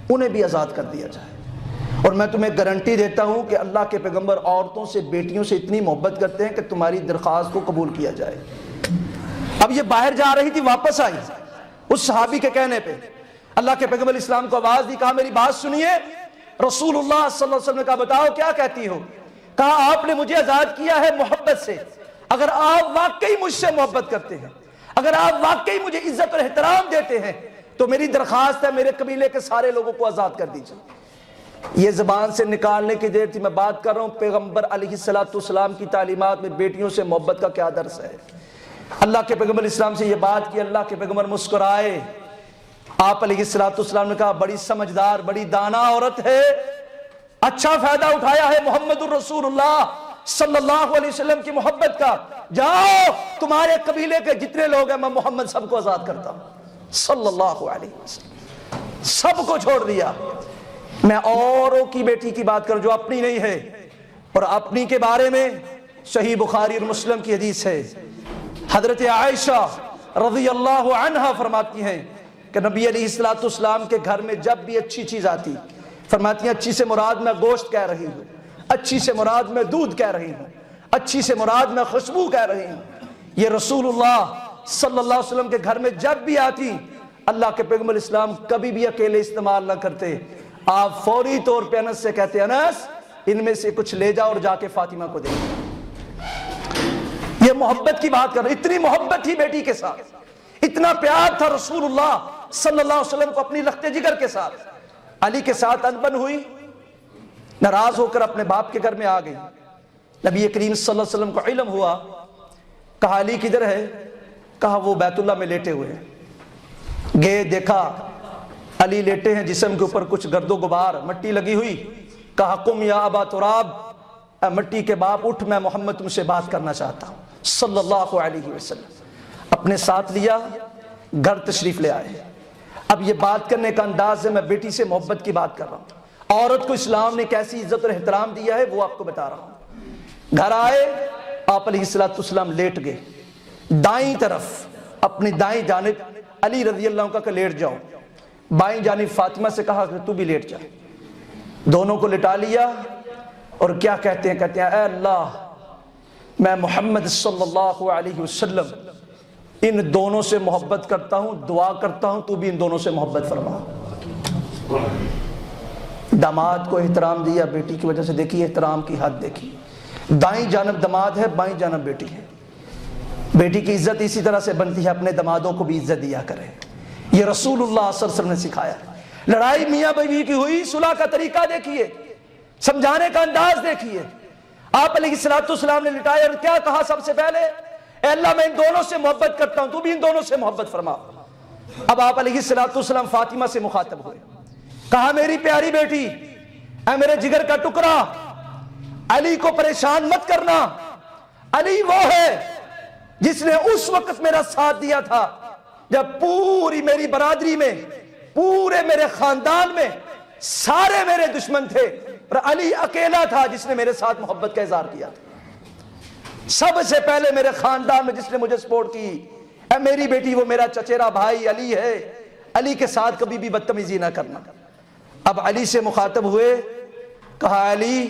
[SPEAKER 1] انہیں بھی آزاد کر دیا جائے، اور میں تمہیں گارنٹی دیتا ہوں کہ اللہ کے پیغمبر عورتوں سے، بیٹیوں سے اتنی محبت کرتے ہیں کہ تمہاری درخواست کو قبول کیا جائے۔ اب یہ باہر جا رہی تھی، واپس آئی، اس صحابی کے کہنے پہ اللہ کے پیغمبر علیہ السلام کو آواز دی، کہا میری بات سنیے۔ رسول اللہ صلی اللہ علیہ وسلم نے کہا بتاؤ کیا کہتی ہو؟ کہا آپ نے مجھے آزاد کیا ہے محبت سے، اگر آپ واقعی مجھ سے محبت کرتے ہیں، اگر آپ واقعی مجھے عزت اور احترام دیتے ہیں تو میری درخواست ہے میرے قبیلے کے سارے لوگوں کو آزاد کر دیجیے۔ یہ زبان سے نکالنے کی دیر تھی، میں بات کر رہا ہوں پیغمبر علیہ السلام کی تعلیمات میں بیٹیوں سے محبت کا کیا درس ہے۔ اللہ کے پیغمبر علیہ السلام سے یہ بات کی، اللہ کے پیغمبر مسکرائے، آپ علیہ السلام نے کہا بڑی سمجھدار بڑی دانا عورت ہے، اچھا فائدہ اٹھایا ہے محمد الرسول اللہ صلی اللہ علیہ وسلم کی محبت کا، جاؤ تمہارے قبیلے کے جتنے لوگ ہیں میں محمد سب کو آزاد کرتا ہوں صلی اللہ علیہ وسلم، سب کو چھوڑ دیا۔ میں اوروں کی بیٹی کی بات کروں جو اپنی نہیں ہے، اور اپنی کے بارے میں صحیح بخاری اور مسلم کی حدیث ہے، حضرت عائشہ رضی اللہ عنہا فرماتی ہیں کہ نبی علیہ السلام کے گھر میں جب بھی اچھی چیز آتی، فرماتی ہیں اچھی سے مراد میں گوشت کہہ رہی ہوں، اچھی سے مراد میں دودھ کہہ رہی ہوں، اچھی سے مراد میں خوشبو کہہ رہی ہوں، یہ رسول اللہ صلی اللہ علیہ وسلم کے گھر میں جب بھی آتی اللہ کے پیغمبر اسلام کبھی بھی اکیلے استعمال نہ کرتے، آپ فوری طور پہ انس سے کہتے انس ان میں سے کچھ لے جا اور جا کے فاطمہ کو دے۔ یہ محبت کی بات کر رہے، اتنی محبت تھی بیٹی کے ساتھ، اتنا پیار تھا رسول اللہ صلی اللہ علیہ وسلم کو اپنی لخت جگر کے ساتھ۔ علی کے ساتھ انبن ہوئی، ناراض ہو کر اپنے باپ کے گھر میں آ گئی، نبی کریم صلی اللہ علیہ وسلم کو علم ہوا، کہا علی کدھر ہے؟ کہا وہ بیت اللہ میں لیٹے ہوئے ہیں۔ گئے دیکھا علی لیٹے ہیں، جسم کے اوپر کچھ گرد و غبار مٹی لگی ہوئی، کہا قم یا ابا تراب، اے مٹی کے باپ اٹھ، میں محمد تم سے بات کرنا چاہتا ہوں صلی اللہ علیہ وسلم۔ اپنے ساتھ لیا، گھر تشریف لے آئے۔ اب یہ بات کرنے کا انداز ہے، میں بیٹی سے محبت کی بات کر رہا ہوں، عورت کو اسلام نے کیسی عزت اور احترام دیا ہے وہ آپ کو بتا رہا ہوں۔ گھر آئے، آپ علیہ السلام لیٹ گئے، دائیں طرف اپنی دائیں جانب علی رضی اللہ عنہ کا لیٹ جاؤ، بائیں جانب فاطمہ سے کہا کہ تو بھی لیٹ جا، دونوں کو لٹا لیا، اور کیا کہتے ہیں؟ کہتے ہیں اے اللہ میں محمد صلی اللہ علیہ وسلم ان دونوں سے محبت کرتا ہوں، دعا کرتا ہوں تو بھی ان دونوں سے محبت فرما۔ داماد کو احترام دیا بیٹی کی وجہ سے، دیکھیے احترام کی حد دیکھیے، دائیں جانب داماد ہے، بائیں جانب بیٹی ہے۔ بیٹی کی عزت اسی طرح سے بنتی ہے، اپنے دامادوں کو بھی عزت دیا کرے، یہ رسول اللہ صلی اللہ علیہ وسلم نے سکھایا۔ لڑائی میاں بیوی کی ہوئی، صلح کا طریقہ دیکھیے، سمجھانے کا انداز دیکھیے، آپ علیہ السلام نے لٹایا اور کیا کہا؟ سب سے پہلے اے اللہ میں ان دونوں سے محبت کرتا ہوں تو بھی ان دونوں سے محبت فرما۔ اب آپ علیہ السلام فاطمہ سے مخاطب ہوئے، کہا میری پیاری بیٹی، اے میرے جگر کا ٹکڑا، علی کو پریشان مت کرنا، علی وہ ہے جس نے اس وقت میرا ساتھ دیا تھا جب پوری میری برادری میں، پورے میرے خاندان میں سارے میرے دشمن تھے، اور علی اکیلا تھا جس نے میرے ساتھ محبت کا اظہار کیا تھا۔ سب سے پہلے میرے خاندان میں جس نے مجھے سپورٹ کی، اے میری بیٹی وہ میرا چچیرا بھائی علی ہے، علی کے ساتھ کبھی بھی بدتمیزی نہ کرنا۔ اب علی سے مخاطب ہوئے، کہا علی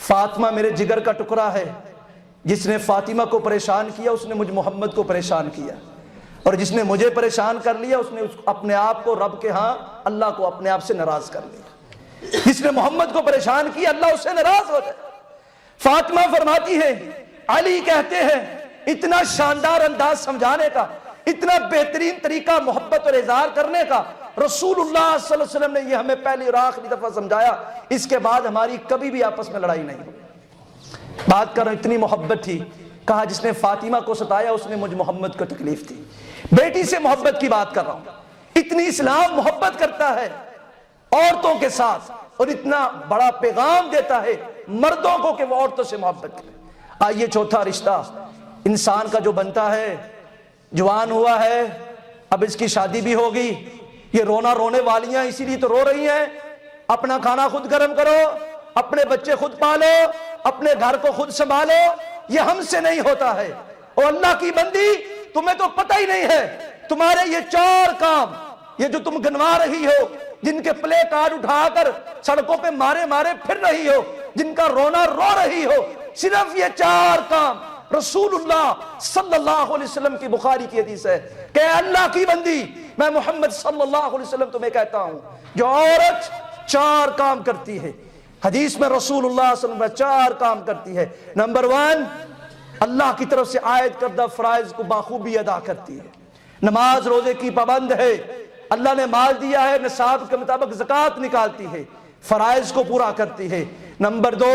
[SPEAKER 1] فاطمہ میرے جگر کا ٹکڑا ہے، جس نے فاطمہ کو پریشان کیا اس نے مجھ محمد کو پریشان کیا، اور جس نے مجھے پریشان کر لیا اس نے اپنے آپ کو رب کے ہاں اللہ کو اپنے آپ سے ناراض کر لیا، جس نے محمد کو پریشان کیا اللہ اس سے ناراض ہو جائے۔ فاطمہ فرماتی ہے علی کہتے ہیں اتنا شاندار انداز سمجھانے کا، اتنا بہترین طریقہ محبت اور اظہار کرنے کا رسول اللہ صلی اللہ علیہ وسلم نے یہ ہمیں پہلی اور آخری دفعہ سمجھایا، اس کے بعد ہماری کبھی بھی آپس میں لڑائی نہیں ہوئی۔ بات کر رہا ہوں اتنی محبت تھی، کہا جس نے فاطمہ کو ستایا اس نے مجھ محمد کو تکلیف تھی۔ بیٹی سے محبت کی بات کر رہا ہوں، اتنی اسلام محبت کرتا ہے عورتوں کے ساتھ، اور اتنا بڑا پیغام دیتا ہے مردوں کو کہ وہ عورتوں سے محبت کریں۔ آئیے چوتھا رشتہ انسان کا جو بنتا ہے، جوان ہوا ہے، اب اس کی شادی بھی ہوگی، یہ رونا رونے والیاں اسی لیے تو رو رہی ہیں، اپنا کھانا خود گرم کرو، اپنے بچے خود پالو، اپنے گھر کو خود سنبھالو، یہ ہم سے نہیں ہوتا ہے۔ اور اللہ کی بندی تمہیں تو پتہ ہی نہیں ہے، تمہارے یہ 4 کام یہ جو تم گنوا رہی ہو، جن کے پلے کارڈ اٹھا کر سڑکوں پہ مارے مارے پھر رہی ہو، جن کا رونا رو رہی ہو، صرف یہ 4 کام رسول اللہ صلی اللہ علیہ وسلم کی بخاری کی حدیث ہے کہ اللہ کی بندی میں محمد صلی اللہ علیہ وسلم تمہیں کہتا ہوں جو عورت 4 کام کرتی ہے، حدیث میں رسول اللہ صلی اللہ علیہ وسلم 4 کام کرتی ہے۔ نمبر 1، اللہ کی طرف سے عائد کردہ فرائض کو بخوبی ادا کرتی ہے، نماز روزے کی پابند ہے، اللہ نے مال دیا ہے نصاب کے مطابق زکوٰۃ نکالتی ہے، فرائض کو پورا کرتی ہے۔ نمبر 2،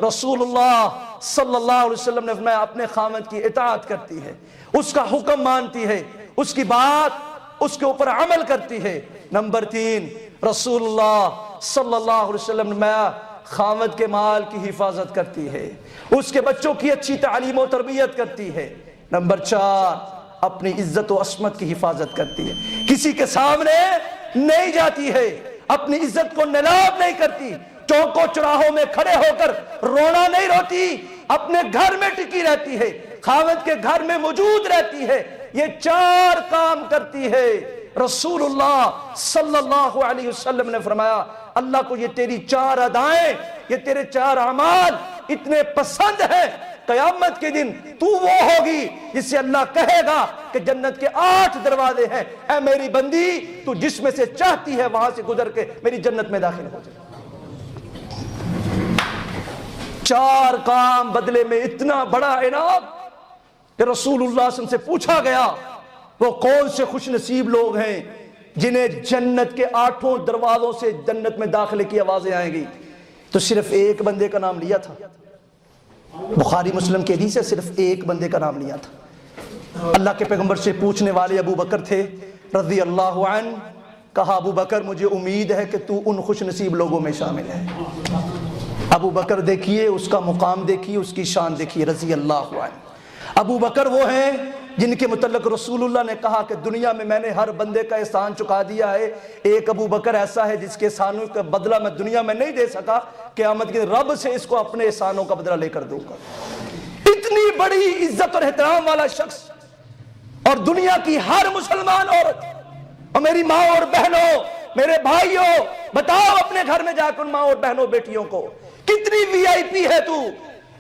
[SPEAKER 1] رسول اللہ صلی اللہ علیہ وسلم نے فرمایا اپنے خاوند کی اطاعت کرتی ہے، اس کا حکم مانتی ہے، اس کی بات اس کے اوپر عمل کرتی ہے۔ نمبر 3، رسول اللہ صلی اللہ علیہ وسلم نے خاوند کے مال کی حفاظت کرتی ہے، اس کے بچوں کی اچھی تعلیم و تربیت کرتی ہے۔ نمبر 4، اپنی عزت و عصمت کی حفاظت کرتی ہے، کسی کے سامنے نہیں جاتی ہے، اپنی عزت کو نیلام نہیں کرتی، چوکوں چراہوں میں کھڑے ہو کر رونا نہیں روتی، اپنے گھر میں ٹکی رہتی ہے، خاوند کے گھر میں موجود رہتی ہے، یہ 4 کام کرتی ہے۔ رسول اللہ صلی اللہ علیہ وسلم نے فرمایا اللہ کو یہ تیری 4 ادائیں، یہ تیرے 4 اعمال اتنے پسند ہیں، قیامت کے دن تو وہ ہوگی جس سے اللہ کہے گا کہ جنت کے 8 دروازے ہیں، اے میری بندی تو جس میں سے چاہتی ہے وہاں سے گزر کے میری جنت میں داخل ہو جائے۔ 4 کام بدلے میں اتنا بڑا انعام کہ رسول اللہ صلی اللہ علیہ وسلم سے پوچھا گیا وہ کون سے خوش نصیب لوگ ہیں جنہیں جنت کے 8 دروازوں سے جنت میں داخلے کی آوازیں آئیں گی، تو صرف ایک بندے کا نام لیا تھا، بخاری مسلم کی حدیث ہے، صرف ایک بندے کا نام لیا تھا۔ اللہ کے پیغمبر سے پوچھنے والے ابو بکر تھے رضی اللہ عنہ، کہا ابو بکر مجھے امید ہے کہ تو ان خوش نصیب لوگوں میں شامل ہے۔ ابو بکر دیکھیے اس کا مقام دیکھیے، اس کی شان دیکھیے رضی اللہ عنہ۔ ابو بکر وہ ہیں جن کے متعلق رسول اللہ نے کہا کہ دنیا میں نے ہر بندے کا احسان چکا دیا ہے، ایک ابو بکر ایسا ہے جس کے احسانوں کا بدلہ میں دنیا میں نہیں دے سکا، قیامت کے رب سے اس کو اپنے احسانوں کا بدلہ لے کر دوں گا۔ اتنی بڑی عزت اور احترام والا شخص، اور دنیا کی ہر مسلمان عورت اور میری ماں اور بہنوں، میرے بھائیوں، بتاؤ اپنے گھر میں جا کر ان ماں اور بہنوں بیٹیوں کو کتنی وی آئی پی ہے تو،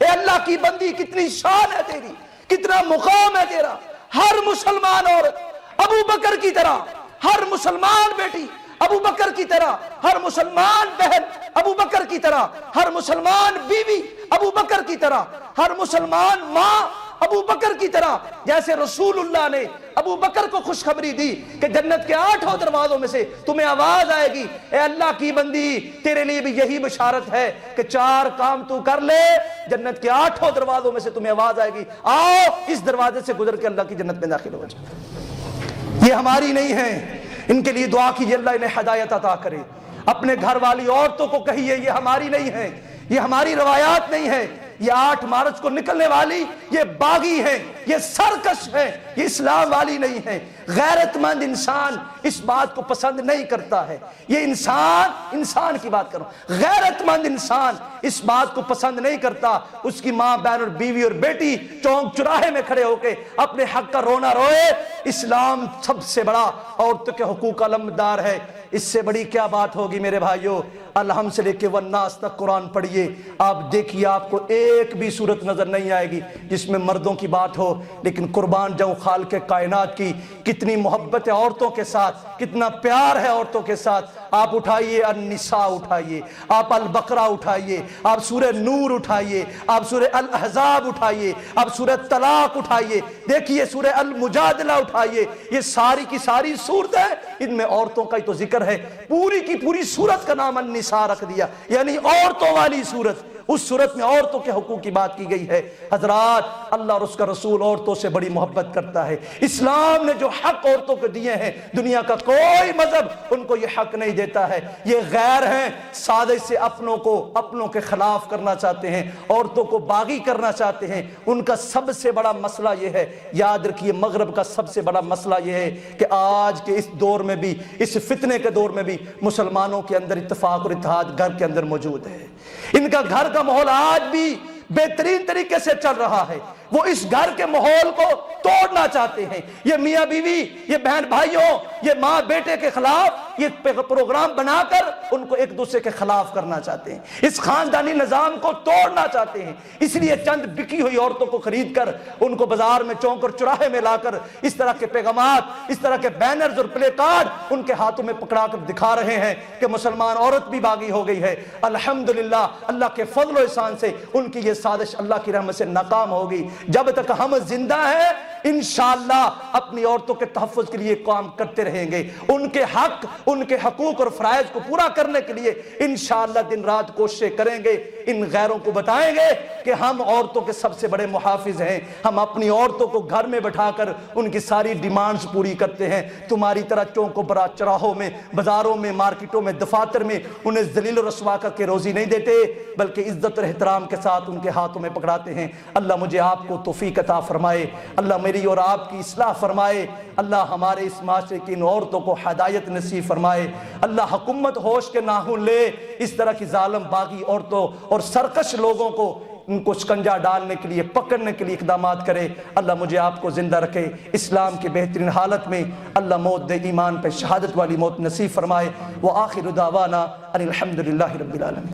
[SPEAKER 1] اے اللہ کی بندی کتنی شان ہے تیری، کتنا مقام ہے تیرا۔ ہر مسلمان عورت ابو بکر کی طرح، ہر مسلمان بیٹی ابو بکر کی طرح، ہر مسلمان بہن ابو بکر کی طرح، ہر مسلمان بیوی ابو بکر کی طرح، ہر مسلمان ماں ابو بکر کی طرح، جیسے رسول اللہ نے ابو بکر کو خوشخبری دی کہ جنت کے 8 دروازوں میں سے تمہیں آواز آئے گی، اے اللہ کی بندی تیرے لیے بھی یہی بشارت ہے کہ 4 کام تو کر لے، جنت کے 8 دروازوں میں سے تمہیں آواز آئے گی، آؤ اس دروازے سے گزر کے اللہ کی جنت میں داخل ہو جائے۔ یہ ہماری نہیں ہے، ان کے لیے دعا کیجیے اللہ انہیں ہدایت عطا کرے۔ اپنے گھر والی عورتوں کو کہیے یہ ہماری نہیں ہے، یہ ہماری روایات نہیں ہے، یہ 8 مارچ کو نکلنے والی یہ باغی ہیں، یہ سرکش ہیں، یہ اسلام والی نہیں ہے۔ غیرت مند انسان اس بات کو پسند نہیں کرتا ہے، یہ انسان کی بات کروں، غیرت مند انسان اس بات کو پسند نہیں کرتا اس کی ماں بہن اور بیوی اور بیٹی چوک چراہے میں کھڑے ہو کے اپنے حق کا رونا روئے۔ اسلام سب سے بڑا عورتوں کے حقوق کا علمبردار ہے، اس سے بڑی کیا بات ہوگی میرے بھائیوں۔ الحمد سے لے کے والناس تک قرآن پڑھیے، آپ دیکھیے آپ کو ایک بھی صورت نظر نہیں آئے گی جس میں مردوں کی بات ہو، لیکن قربان جاؤں خالق کائنات کی کتنی محبت ہے عورتوں کے ساتھ، کتنا پیار ہے عورتوں کے ساتھ۔ آپ اٹھائیے النساء اٹھائیے، آپ البقرہ اٹھائیے، آپ سورہ نور اٹھائیے، آپ سورہ الاحزاب اٹھائیے، آپ سورہ طلاق اٹھائیے، دیکھیے سورہ المجادلہ اٹھائیے، یہ ساری کی ساری صورتیں ان میں عورتوں کا ہی تو ذکر ہے۔ پوری کی پوری صورت کا نام النساء رکھ دیا، یعنی عورتوں والی صورت۔ اس صورت میں عورتوں کے حقوق کی بات کی گئی ہے۔ حضرات اللہ اور اس کا رسول عورتوں سے بڑی محبت کرتا ہے۔ اسلام نے جو حق عورتوں کو دیے ہیں دنیا کا کوئی مذہب ان کو یہ حق نہیں دیتا ہے۔ یہ غیر ہیں، سازش سے اپنوں کے خلاف کرنا چاہتے ہیں، عورتوں کو باغی کرنا چاہتے ہیں۔ ان کا سب سے بڑا مسئلہ یہ ہے، یاد رکھیے مغرب کا سب سے بڑا مسئلہ یہ ہے کہ آج کے اس دور میں بھی، اس فتنے کے دور میں بھی مسلمانوں کے اندر اتفاق اور اتحاد گھر کے اندر موجود ہے۔ ان کا گھر کا ماحول آج بھی بہترین طریقے سے چل رہا ہے، وہ اس گھر کے ماحول کو توڑنا چاہتے ہیں۔ یہ میاں بیوی، یہ بہن بھائیوں، یہ ماں بیٹے کے خلاف یہ پروگرام بنا کر ان کو ایک دوسرے کے خلاف کرنا چاہتے ہیں، اس خاندانی نظام کو توڑنا چاہتے ہیں۔ اس لیے چند بکی ہوئی عورتوں کو خرید کر ان کو بازار میں چوک اور چوراہے میں لا کر اس طرح کے پیغامات، اس طرح کے بینرز اور پلے کارڈ ان کے ہاتھوں میں پکڑا کر دکھا رہے ہیں کہ مسلمان عورت بھی باغی ہو گئی ہے۔ الحمدللہ اللہ کے فضل و احسان سے ان کی یہ سازش اللہ کی رحمت سے ناکام ہوگی۔ جب تک ہم زندہ ہیں انشاءاللہ اپنی عورتوں کے تحفظ کے لیے کام کرتے رہیں گے، ان کے حق، ان کے حقوق اور فرائض کو پورا کرنے کے لیے انشاءاللہ دن رات کوششیں کریں گے۔ ان غیروں کو بتائیں گے کہ ہم عورتوں کے سب سے بڑے محافظ ہیں، ہم اپنی عورتوں کو گھر میں بٹھا کر ان کی ساری ڈیمانڈز پوری کرتے ہیں، تمہاری طرح چوکوں پر چراہوں میں، بازاروں میں، مارکیٹوں میں، دفاتر میں انہیں ذلیل و رسوا کر کے روزی نہیں دیتے، بلکہ عزت اور احترام کے ساتھ ان کے ہاتھوں میں پکڑاتے ہیں۔ اللہ مجھے آپ کو توفیق عطا فرمائے، اللہ میری اور آپ کی اصلاح فرمائے، اللہ ہمارے اس معاشرے کی ان عورتوں کو ہدایت نصیب فرمائے، اللہ حکومت ہوش کے ناخن لے اس طرح کی ظالم باغی عورتوں اور سرکش لوگوں کو ان کو شکنجہ ڈالنے کے لیے، پکڑنے کے لیے اقدامات کرے۔ اللہ مجھے آپ کو زندہ رکھے، اسلام کی بہترین حالت میں اللہ موت دے، ایمان پہ شہادت والی موت نصیب فرمائے۔ وآخر دعوانا ان الحمدللہ رب العالمین۔